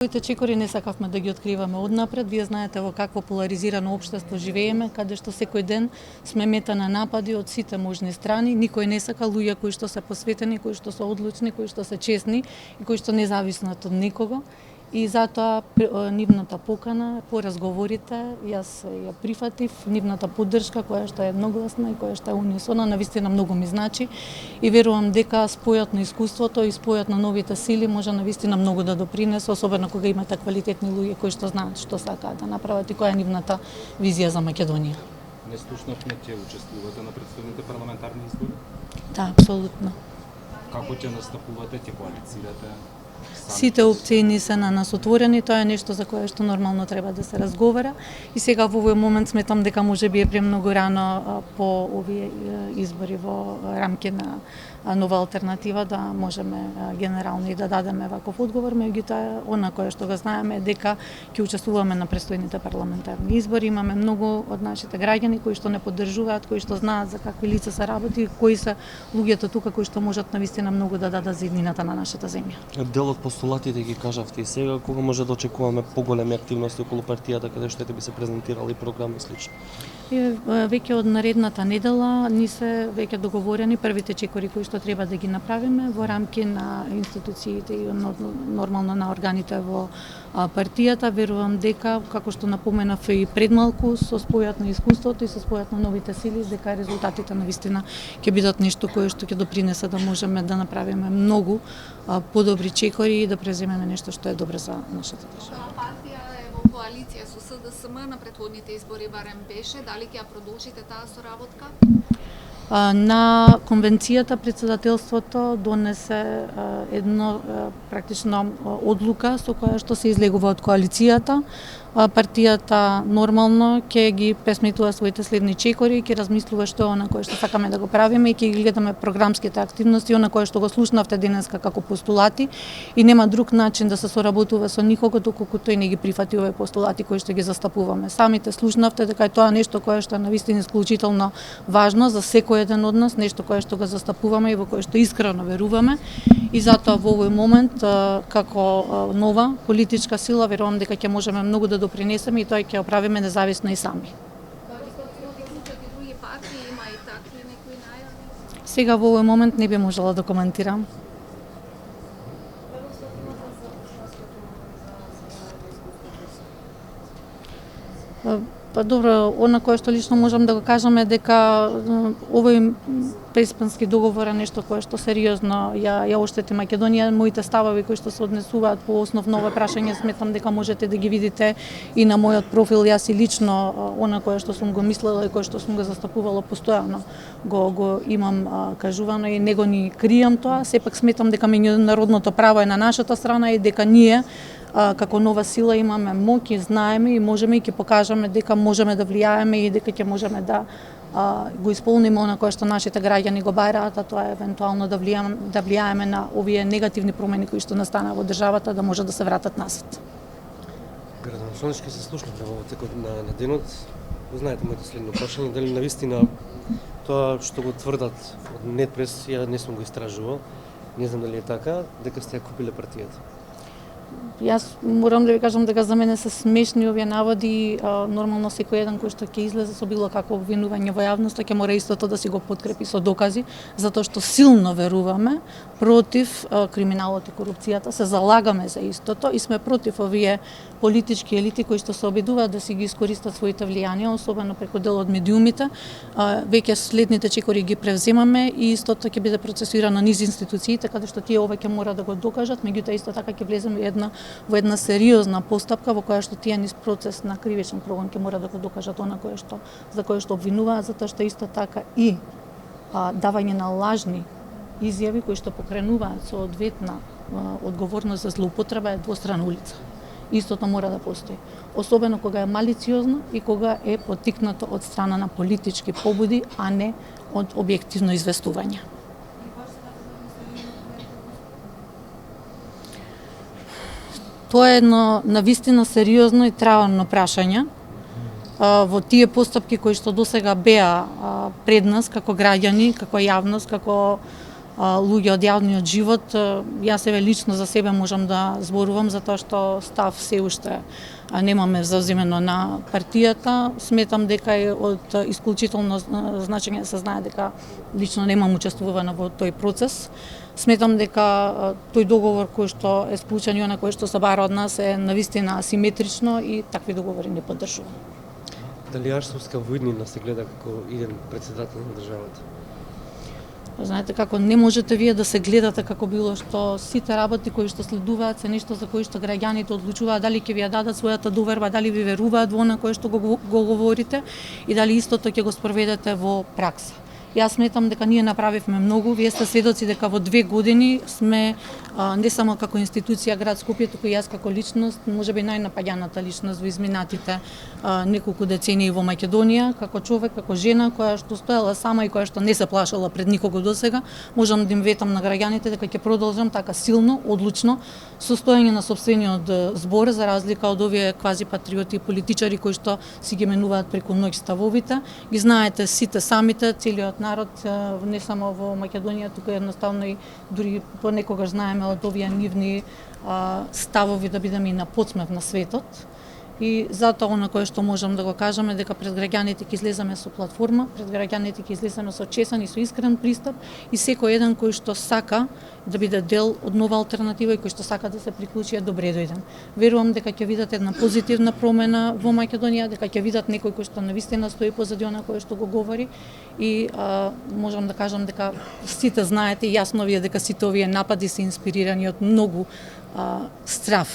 Своите чекори не сакавме да ги откриваме однапред. Вие знаете во какво поларизирано општество живееме, каде што секој ден сме мета на напади од сите можни страни. Никој не сака луѓе кои што се посветени, кои што се одлучни, кои што се честни и кои што не зависат од никого. И затоа нивната покана по разговорите, јас ја прифатив, нивната поддршка која што е едногласна и која што е унисона, навистина многу ми значи и верувам дека спојот на искуството и спојот на новите сили може навистина многу да допринесе, особено кога имате квалитетни луѓе кои што знаат што сакаат да направат и која е нивната визија за Македонија. Не слушнавме, ќе учествувате на претходните парламентарни избори? Да, апсолутно. Како ќе настапувате, ќе коалицирате? Сите опции ни се на нас отворени, тоа е нешто за кое што нормално треба да се разговара и сега во овој момент сметам дека можеби е премногу рано по овие избори во рамки на нова алтернатива да можеме генерално и да дадеме ваков одговор, меѓутоа она кое што го знаеме е дека ќе учествуваме на престојните парламентарни избори. Имаме многу од нашите граѓани кои што не поддржуваат, кои што знаат за какви лица се работи, кои се луѓето тука кои што можат навистина многу да дадат за иднината на нашата земја. Дел од постулатите ги кажавте и сега, кога може да очекуваме поголеми активности околу партијата, каде што би се презентирали програми и слично? Веќе од наредната недела ни се веќе договорени првите чекори кои што треба да ги направиме во рамки на институциите и нормално на органите во партијата. Верувам дека, како што напоменав и пред малку, со спојот на искуството и со спојот на новите сили, дека резултатите навистина ќе бидат нешто кое што ќе допринесе да можеме да направиме многу подобри чекори и да преземеме нешто што е добро за нашата држава. Партија е во коалиција со СДСМ на претходните избори барем беше, дали ќе ја продолжите таа соработка? На конвенцијата председателството донесе едно практично одлука со која што се излегува од коалицијата. Партијата нормално ќе ги пресметува своите следни чекори, ќе размислува што е она кое што сакаме да го правиме и ќе ги гледаме програмските активности, она кое што го слушнавте денеска како постулати и нема друг начин да се соработува со никого доколку тој не ги прифати овие постулати кои што ги застапуваме. Самите слушнавте дека е тоа нешто кое што е навистина исклучително важно за секој еден од нас, нешто кое што го застапуваме и во кое што искрено веруваме и затоа во овој момент како нова политичка сила верувам дека ќе можеме многу да допринесеме и тоа ќе оправиме независно и сами. Сега во овој момент не би можела да коментирам. Па добро, она кое што лично можам да го кажам е дека овој преспански договор е нешто кое што сериозно ја оштети Македонија. Моите ставови кои што се однесуваат по основно ова прашање сметам дека можете да ги видите и на мојот профил. Јас и лично она кое што сум го мислела и кое што сум го застапувала постојано го имам кажувано и не го ни кријам тоа. Сепак сметам дека меѓународното право е на нашата страна и дека ние како нова сила имаме моќ и знаеме и можеме и ќе покажеме дека можеме да влијаеме и дека ќе можеме да го исполниме она кое што нашите граѓани го бараат, а тоа е евентуално да влијаеме на овие негативни промени кои што настанаа во државата да може да се вратат назад. Градоначалнички се слушнавте во текот на денот. Знаете моето следно прашање, дали навистина тоа што го тврдат од Нетпрес, ја не сум го истражувал, не знам дали е така, дека сте ја купиле партијата? Јас морам да ви кажам дека за мене се смешни овие наводи. Нормално секој еден кој што ќе излезе со било какво обвинување во јавноста ќе мора истото да си го подкрепи со докази, затоа што силно веруваме против криминалот и корупцијата, се залагаме за истото и сме против овие политички елити кои што се обидуваат да си ги искористат своите влијанија, особено преку дел од медиумите. Веќе следните чекори ги превземаме и истото ќе биде процесирано низ институциите каде што тие ова ќе мора да го докажат, меѓутоа исто така ќе влеземе во една сериозна постапка во која што тие низ процес на кривичен прогон ќе мора да го докажат она за кое што обвинуваат, затоа што исто така и давање на лажни изјави кои што покренуваат со одветна одговорност за злоупотреба е двострана улица. Истото мора да постои. Особено кога е малициозно и кога е поттикнато од страна на политички побуди, а не од објективно известување. Тоа е едно навистина сериозно и траурно прашање. Во тие постапки кои што досега беа пред нас како граѓани, како јавност, како луѓе од јавниот живот. Јас себе лично за себе можам да зборувам затоа што став се уште немаме заземено на партијата. Сметам дека е од исклучително значење да се знае дека лично немам учествувано во тој процес. Сметам дека тој договор кој што е склучен и она кој што се бара од нас е навистина асиметрично и такви договори не поддржувам. Дали Аршавска војнина се гледа како иден председател на државата? Знаете како не можете вие да се гледате како било што сите работи кои што следуваат се нешто за кои што граѓаните одлучуваат дали ќе ви ја дадат својата доверба, дали ви веруваат во она кое што го говорите и дали истото ќе го спроведете во пракса. Јас сметам дека ние направивме многу, вие сте сведоци дека во 2 години сме не само како институција град Скопје, туку и јас како личност, можеби најнапаѓаната личност во изминатите неколку децении во Македонија, како човек, како жена која што стоела сама и која што не се плашала пред никого досега, можам да им ветам на граѓаните дека ќе продолжам така силно, одлучно, состојање на сопствениот збор за разлика од овие квази патриоти и политичари кои што си ги менуваат преку ноќ ставовите. Ги знаете сите самите, целиот народ, не само во Македонија, туку едноставно и дури понекогаш знаеме од овие нивни ставови да бидеме и на подсмев на светот. И затоа она кое што можам да го кажеме дека пред граѓаните ќе излеземе со платформа, пред граѓаните ќе излеземе со чесен и со искрен пристап и секој еден кој што сака да биде дел од нова алтернатива и кој што сака да се приклучи е добре дојден. Верувам дека ќе видат една позитивна промена во Македонија, дека ќе видат некој кој што навистина стои позади она кое што го говори и можам да кажам дека сите знаете јасно вие дека сите овие напади се инспирирани од многу страв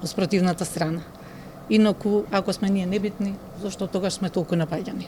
од спротивната страна. Инаку, ако сме ние небитни, зашто тогаш сме толку напаѓани?